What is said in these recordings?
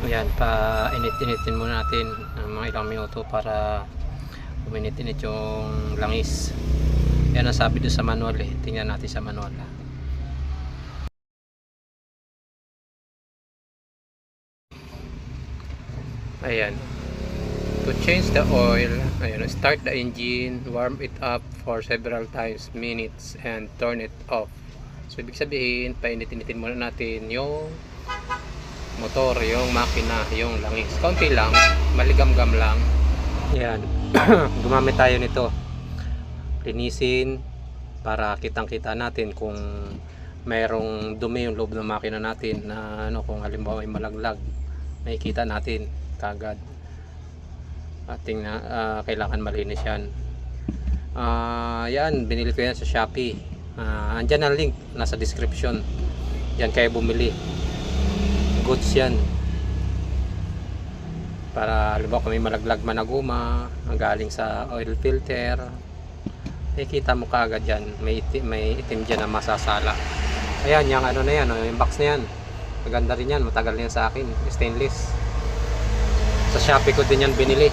Ayan, pa-init-initin muna natin ng mga ilang minuto para uminit-init yung langis. Yan ang sabi doon sa manual eh. Tingnan natin sa manual. Ayan. To change the oil, ayan, start the engine, warm it up for several times, minutes, and turn it off. So, ibig sabihin, painit-initin muna natin yung motor, yung makina, yung langis. Kaunti lang, maligam-gam lang. Ayan. Gumamit tayo nito. Linisin para kitang-kita natin kung mayroong dumi yung loob ng makina natin na ano, kung halimbawa ay malaglag, makikita natin kagad. Ating kailangan malinis yan. Yan, binili ko yan sa Shopee. Andyan ang link, nasa description. Yan kayo bumili. Goods yan. Para halimbawa kung may malaglag man na guma, ang galing sa oil filter, nakikita mo kaagad yan. May itim dyan na masasala. Ayan, yung ano na yan, yung box na yan. Maganda rin yan, matagal na yan sa akin. Stainless. Sa Shopee ko din yan binili.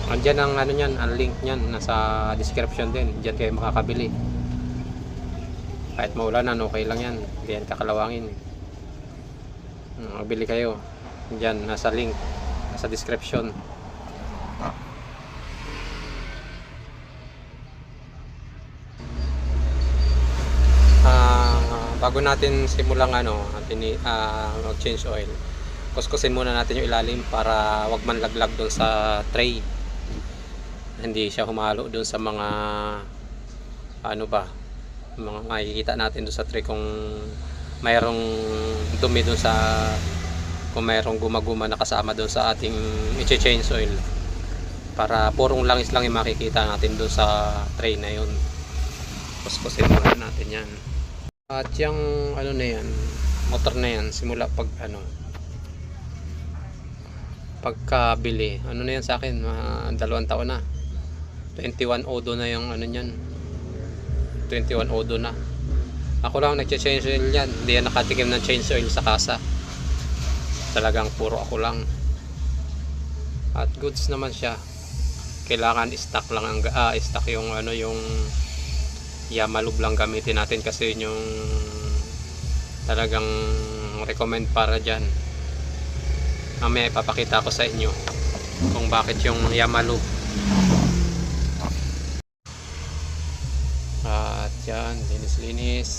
Andyan ang ano niyan, ang link niyan nasa description din. Diyan kayo makakabili. Kahit maulanan, okay lang yan. Hindi yan kakalawangin. Magbili kayo. Diyan nasa link, nasa description. Bago natin simulang mag-change oil, kuskusin muna natin yung ilalim para wag man laglag doon sa tray. Hindi siya humalo doon sa mga mga makikita natin doon sa tray kung mayroong dumi doon kung mayroong gumaguma na kasama doon sa ating i-change oil, para purong langis lang yung makikita natin doon sa tray na yun. Kuskusin muna natin yan. At yung na yan, motor na yan, simula pagkabili, na yan sa akin, 2 taon na. 21 odo na yung niyan. 21 odo na. Ako lang nagche-change oil yan. Hindi yan nakatikim ng change oil sa kasa. Talagang puro ako lang. At goods naman siya. Kailangan stock lang stock yung yung Yamalube lang gamitin natin kasi yun yung talagang recommend para dyan. Mamaya ipapakita ko sa inyo kung bakit yung Yamalube. At yan, linis-linis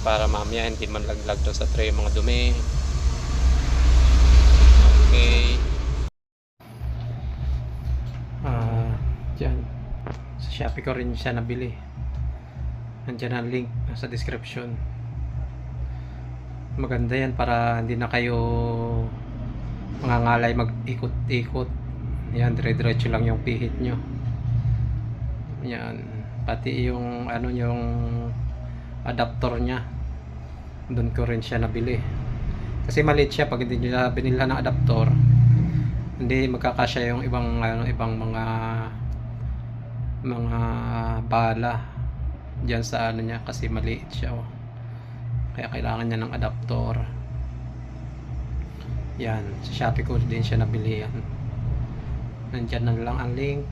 para mamaya hindi man laglag doon sa tray mga dumi. Okay. Yan, sa Shopee ko rin siya nabili. Nandiyan ang link sa description. Maganda yan para hindi na kayo mangangalay mag-ikot-ikot. Yan, dire-diretso lang yung pihit nyo. Yan, pati yung yung adapter nya, doon ko rin siya nabili kasi maliit siya. Pag hindi nyo binilhan ng adapter, hindi magkakasya yung ibang mga bala dyan sa nya kasi maliit siya kaya kailangan niya ng adapter. Yan, sa Shopee ko din siya nabili yan. Nandyan na lang ang link,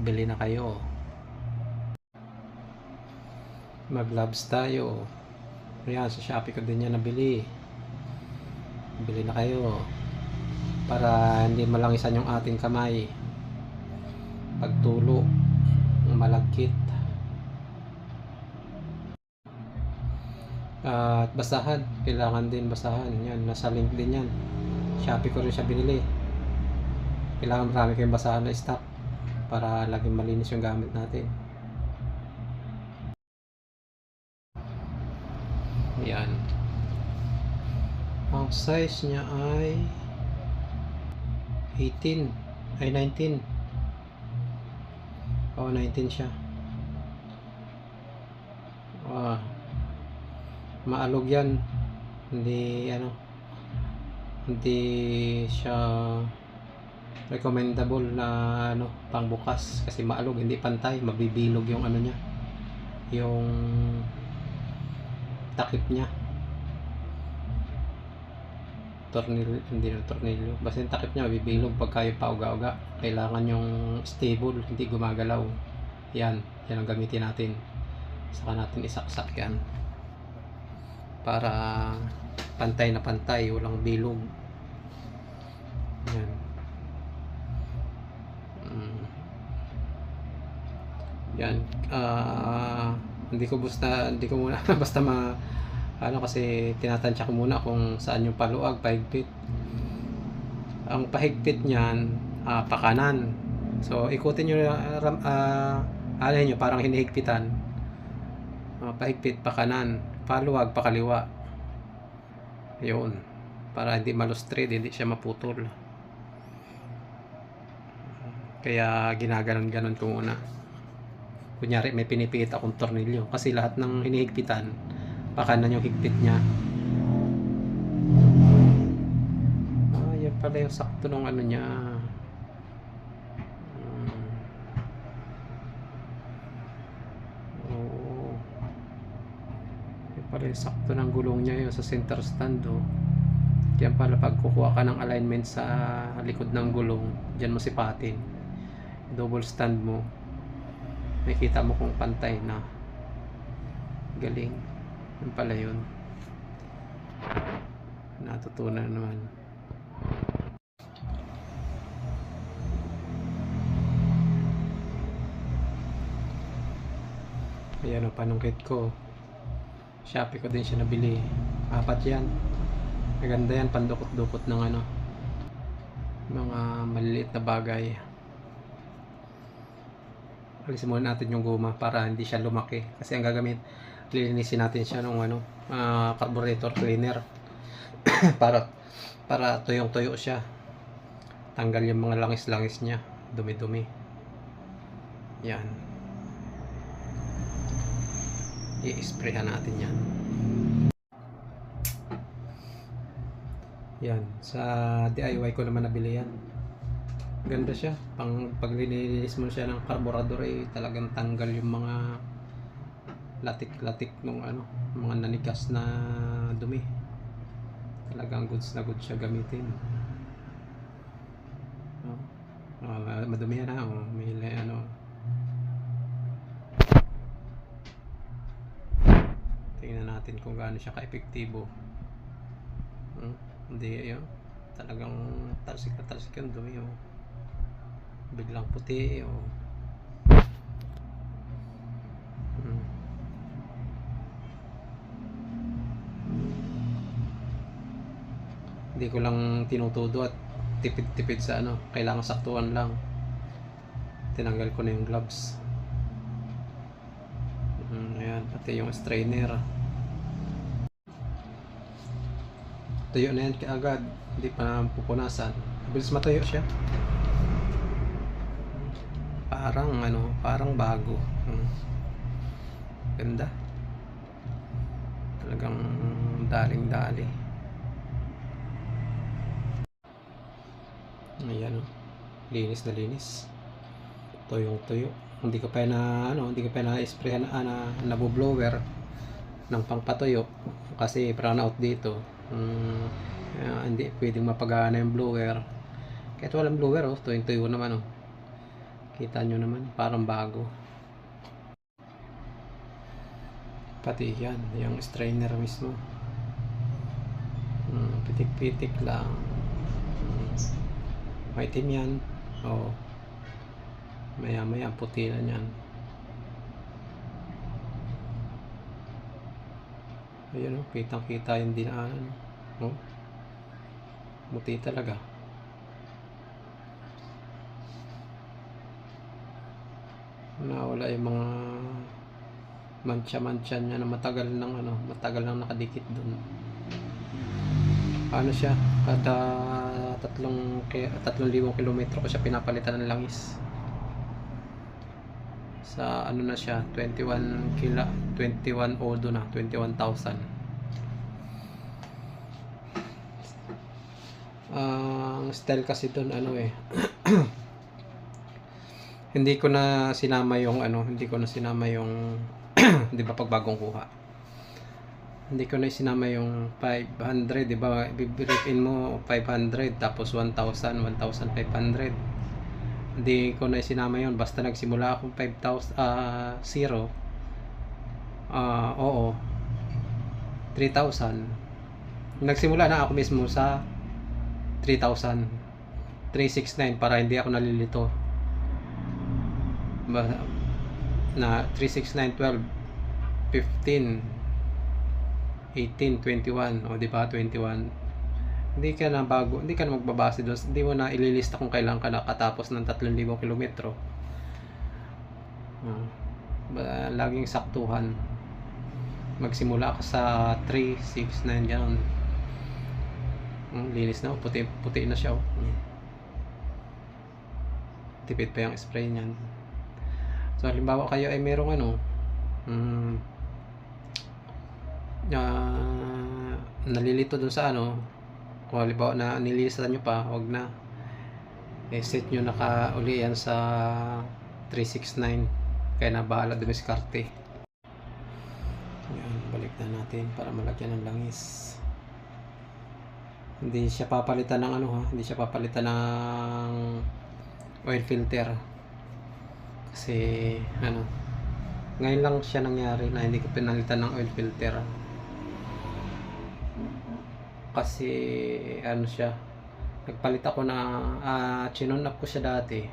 bili na kayo. Mag-gloves tayo. Ayan, sa Shopee ko din yan nabili. Bili na kayo para hindi malangisan yung ating kamay pagtulo, malagkit. At basahan, kailangan din basahan. Yan, nasa link din yan. Shopee ko rin siya binili. Kailangan marami kayong basahan na stock para laging malinis yung gamit natin. Yan. Ang size niya ay 18 ay 19. 19 siya. Maalog yan. Hindi hindi siya recommendable na pangbukas kasi maalog, hindi pantay, mabibilog yung niya, yung takip niya. tornilyo, hindi na tornilyo. Basta yung takip niya bibilog pag kayo pa uga-uga. Kailangan yung stable, hindi gumagalaw. Yan ang gamitin natin. Saka natin isaksak yan. Para pantay na pantay, walang bilog. Yan. Yan. Hindi ko muna basta kasi tinatansya ko muna kung saan yung paluag, pahigpit. Ang pahigpit niyan, pakanan. So ikutin nyo, alin nyo, parang hinihigpitan. Pahigpit, pakanan. Paluag, pakaliwa. Yun. Para hindi malustrid, hindi siya maputol. Kaya ginaganon-ganon ko muna. Kunyari may pinipihit akong tornilyo. Kasi lahat ng hinihigpitan, pakanan yung higpit niya. Yan pala yung sakto ng ano niya. Yan pala yung sakto ng gulong niya yun sa center stand. Yan pala pag kukuha ka ng alignment sa likod ng gulong, dyan mo sipatin. Double stand mo. Makikita mo kung pantay na. Galing. Yan pala yun. Natutunan naman. Ayan o, panungkit ko. Shopee ko din siya nabili. 4 yan. Maganda yan, pandukot-dukot ng mga maliliit na bagay. Alisin muna natin yung guma para hindi siya lumaki. Kasi ang gagamit, lilinisin natin siya ng carburetor cleaner. para tuyong-tuyo siya. Tanggal yung mga langis-langis niya, dumi-dumi. Yan. I-sprayhan natin yan. Yan, sa DIY ko naman nabili yan. Ganda siya. Pag lininis mo siya ng carburetor talagang tanggal yung mga latik-latik nung mga nanigas na dumi. Talagang goods na goods siya gamitin. Madumi yan may tingnan natin kung gaano siya ka-epektibo. Hindi talagang talsik yung dumi biglang puti hindi ko lang tinutudo at tipid-tipid sa kailangan saktuan lang. Tinanggal ko na yung gloves. Ayan, pati yung strainer. Tuyo na yan kaagad, hindi pa pupunasan. Mabilis matuyo siya. Parang bago. Ganda. Talagang daling-dali. Ayan linis na linis. Tuyong-tuyo. Hindi ko pa na-sprayan na blower ng pangpatuyo kasi brown out dito. Hindi pwedeng mapagana yung blower. Kahit walang blower tuyong-tuyo naman kita nyo naman parang bago. Pati yan yung strainer mismo pitik-pitik lang. Maitim yan maya puti na yan. Ayun kitang-kita yung dinaanan muti talaga. Nawala yung mga mancha niya na matagal nang nakadikit dun. Siya kada 3,000 kilometro ko siya pinapalitan ng langis. Sa na siya 21 odo na 21,000. Ang style kasi doon hindi ko na sinama yung di ba pag bagong kuha Hindi ko na isinama yung 500, di ba? Bibiripin mo 500 tapos 1,000, 1,500. Hindi ko na isinama yun. Basta nagsimula akong 5,000, 0. Oo. 3,000. Nagsimula na ako mismo sa 3,000. 369 para hindi ako nalilito. Na 369, 12, 15, 18, 21, o di ba 21. Hindi ka na magbabase doon, hindi mo na ililista kung kailan ka nakatapos ng 3,000 kilometro. Laging saktuhan. Magsimula ka sa 3, 6, 9 gano'n. Linis na, puti na siya. Tipid pa yung spray niyan. So halimbawa kayo ay merong nalilito dun sa kung halimbawa na nililisan nyo pa, wag na, set nyo uli yan sa 369, kaya na bahala dumiskarte. Yan, balik na natin para malagyan ng langis. Hindi siya papalitan ng hindi siya papalitan ng oil filter kasi ngayon lang siya nangyari na hindi ko pinalitan ng oil filter. Kasi siya, nagpalit ako na chinon up ko siya dati.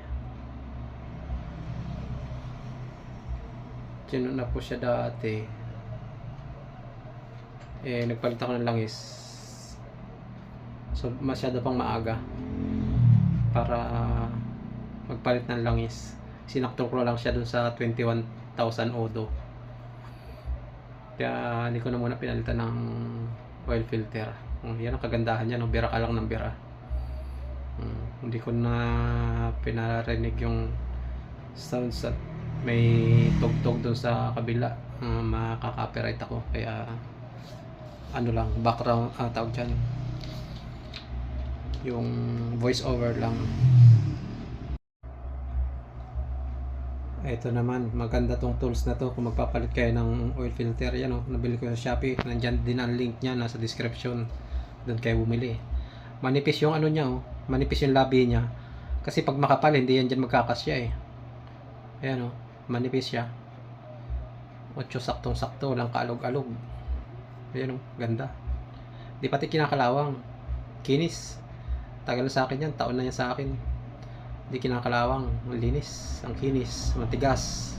Nagpalit ako ng langis. So masyado pang maaga para magpalit ng langis. Sinakto ko lang siya dun sa 21,000 odo. Kaya hindi ko na muna pinalitan ng oil filter. Yan ang kagandahan niya, bira ka lang ng bira. Hindi ko na pinarinig yung sounds at may tugtog dun sa kabila. Makaka-copyright ako. Kaya lang, background tawag dyan, yung voice over lang. Ito naman, maganda tong tools na to kung magpapalit kayo ng oil filter. Yan nabili ko sa Shopee. Nandyan din ang link niya, nasa description. Doon kayo bumili. Manipis yung niya, manipis yung labi niya. Kasi pag makapal, hindi yan dyan magkakasya Ayan manipis siya. 8 saktong-sakto, walang kaalog-alog. Ayan ganda. Di pati kinakalawang. Kinis. Tagal sa akin yan, taon na yan sa akin. Di kinakalawang, linis, ang kinis, matigas.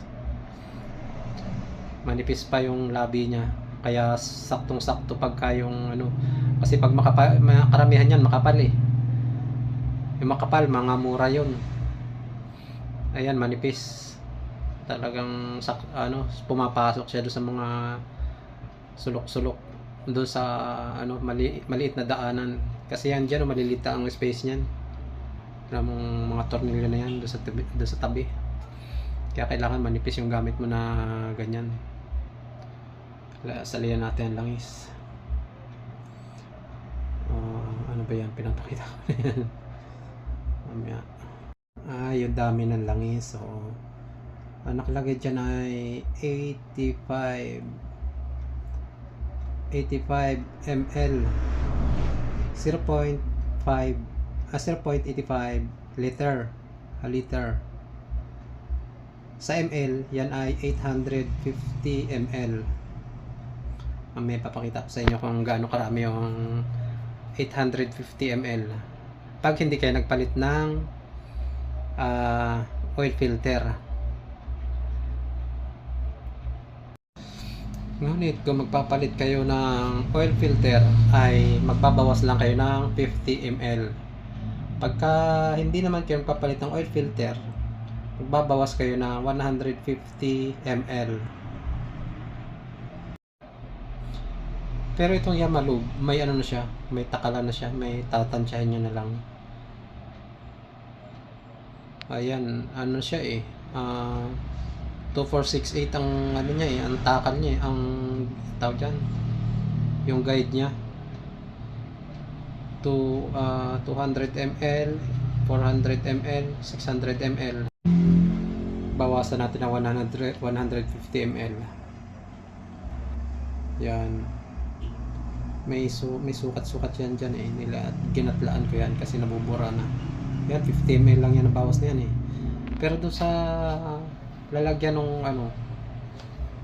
Manipis pa yung labi niya. Kaya saktong-sakto pagka yung kasi pag karamihan yan makapal Yung makapal, mga mura yun. Ayan, manipis. Talagang pumapasok siya doon sa mga sulok-sulok. Doon sa maliit na daanan. Kasi yan dyan, maliliit ang space niyan. Mga tornilyo na yan doon sa tabi. Kaya kailangan manipis yung gamit mo na ganyan. Salihan natin ang langis. Ano ba yan? Pinapakita ko na yan. Yung dami ng langis. So, nakalagay dyan ay 85 ml 0.85 liter. A liter. Sa ml, yan ay 850 ml. May papakita ko sa inyo kung gaano karami yung 850 ml. Pag hindi kayo nagpalit ng oil filter. Ngunit kung magpapalit kayo ng oil filter ay magbabawas lang kayo ng 50 ml. Pagka hindi naman kayo magpapalit ng oil filter, magbabawas kayo na 150 ml. Pero itong Yamalube, may na siya, may takalan na siya, may tatansyahin nyo na lang. Ayan, siya 2468 ang niya ang takal niya ang tawag dyan, yung guide niya. 200 ml, 400 ml, 600 ml. Bawasan natin ng 150 ml. Yan. may sukat-sukat yan dyan eh. Ginatlaan ko yan kasi nabubura na. Yan, 50 ml lang yan ang bawas na yan eh. Pero doon sa lalagyan ng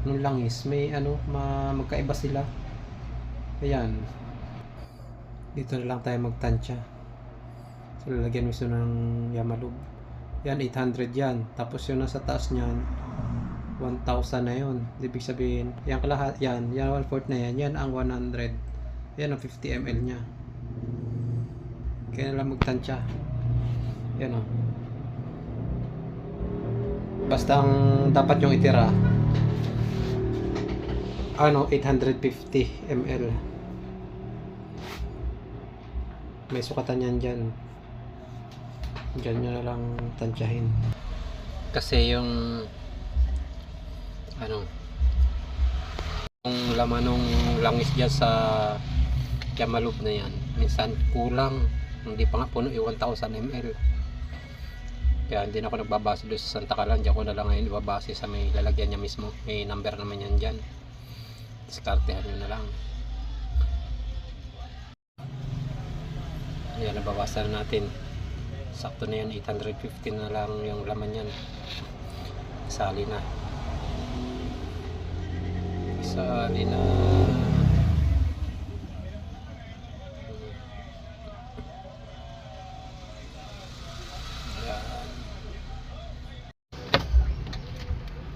nung langis, may magkaiba sila. Ayan. Dito na lang tayo magtansya. So, lalagyan mo ito ng Yamalub. Yan, 800 yan. Tapos yung nasa taas niyan, 1,000 na yun. Ibig sabihin, yan kalahat, yan 1/4 na yan. Yan ang 100. Yan ang 50 ml niya. Kaya na lang magtansya. Yan o. Basta ang dapat yung itira, 850 ml. May sukatan yan dyan. Dyan nyo na lang tansyahin. Kasi yung yung laman ng langis dyan sa Yamalub na yan, minsan kulang, hindi pa nga puno yung 1,000 ml. Kaya hindi na ako nagbabase doon sa Santa Calan. Diyan ko na lang ngayon ibabase sa may lalagyan niya mismo. May number naman yan dyan. Diskartehan nyo na lang. Ayan, nabawasan na natin. Sakto na yan, 850 na lang yung laman yan. Isali na. Isali na.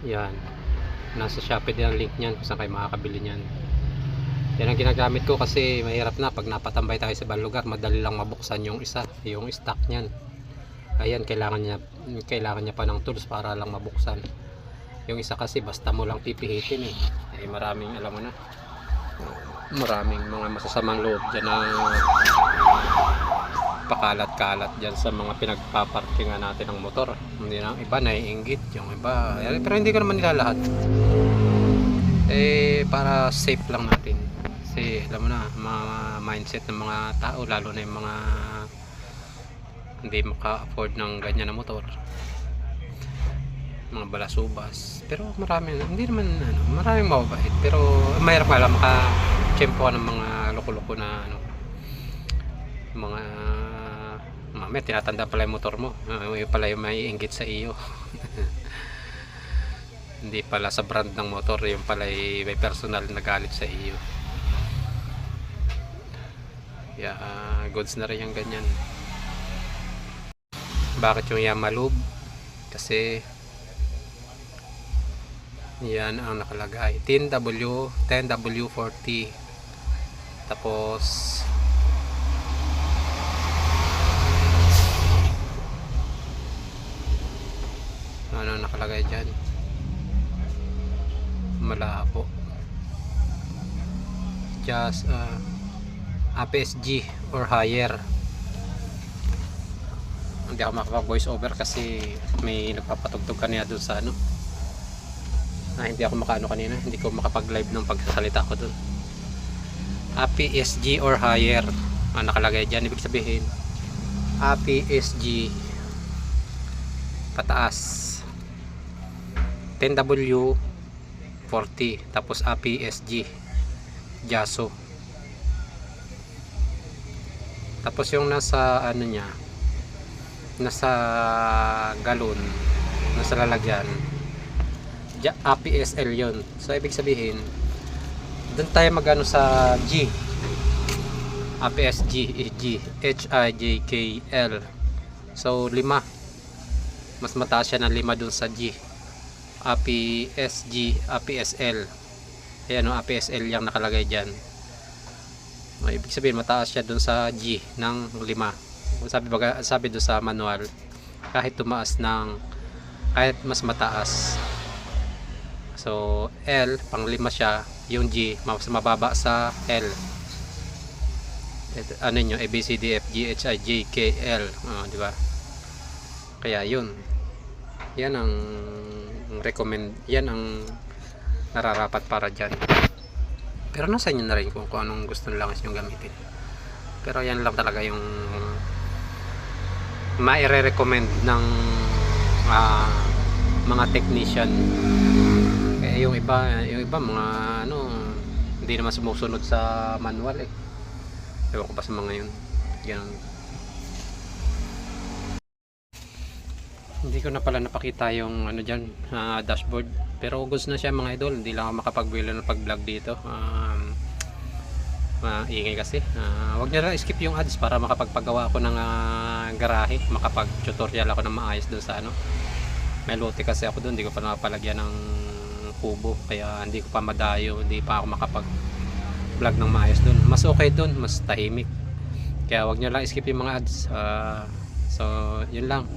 Yan. Nasa Shopee din ang link niyan kung saan kayo makakabili niyan. Yan ang ginagamit ko kasi mahirap na pag napatambay tayo sa ibang lugar, madali lang mabuksan yung isa, yung stock niyan. Ayan, kailangan niya pa ng tools para lang mabuksan. Yung isa kasi basta mo lang pipihitin eh. Ay maraming alam mo na. Maraming mga masasamang loob diyan na pakalat-kalat diyan sa mga pinagpaparkingan natin ng motor. Hindi na iba naiinggit, yung iba. Pero hindi ko naman nilalahat. Para safe lang natin. Kasi alam mo na, mga mindset ng mga tao, lalo na yung mga hindi maka-afford ng ganyan na motor, mga balasubas. Pero marami, hindi naman maraming mababait, pero mahirap nga lang maka-tsempo ng mga loko-loko na mga mamaya tinatanda pala yung motor mo, yung pala yung may inggit sa iyo. Hindi pala sa brand ng motor, yung pala may personal na galit sa iyo. Goods na rin yung ganyan. Bakit yung Yamalub? Kasi yan ang nakalagay, 10W40. Tapos ano nakalagay dyan? Malabo. Just APS-G or higher. Hindi ako makapag voice over kasi may nagpapatugtog kanina doon sa hindi ako makaano kanina, hindi ko makapag live ng pagsasalita ko doon. APS-G or higher nakalagay dyan. Ibig sabihin APS-G pataas, 10W40, tapos APS-G Jaso. Tapos yung nasa niya, nasa galon, nasa lalagyan, APSL yun. So ibig sabihin doon tayo magano sa G, APS-G, HIJKL. So 5, mas mataas siya ng 5 dun sa G. APS-G, APSL. Ayan o, APSL yung nakalagay dyan. Ibig sabihin mataas siya dun sa G ng 5. Sabi doon sa manual, kahit tumaas kahit mas mataas. So L pang 5 siya, yung G mas mababa sa L. Ito, nyo, A, B, C, D, F, G, H, I, J, K, L. Di ba? Kaya yun. Yan ang recommend, yan ang nararapat para dyan. Pero nasa inyo na rin kung anong gusto nyo langis yung gamitin. Pero yan lang talaga yung maire-recommend ng mga technician. Kaya yung iba mga hindi hindi naman sumusunod sa manual eh. Ewan ko pa sa mga yun. Ganun. Hindi ko na pala napakita yung ano dyan, dashboard. Pero goods na siya mga idol. Hindi lang ako makapag-wheel ng pag-vlog dito. Maingay kasi. Wag niyo lang skip yung ads para makapagpagawa ako ng garahe. Makapag-tutorial ako ng maayos doon sa ano. May lote kasi ako doon. Hindi ko pa napalagyan ng kubo. Kaya hindi ko pa madayo. Hindi pa ako makapag-vlog ng maayos doon. Mas okay doon. Mas tahimik. Kaya wag niyo lang skip yung mga ads. So, yun lang.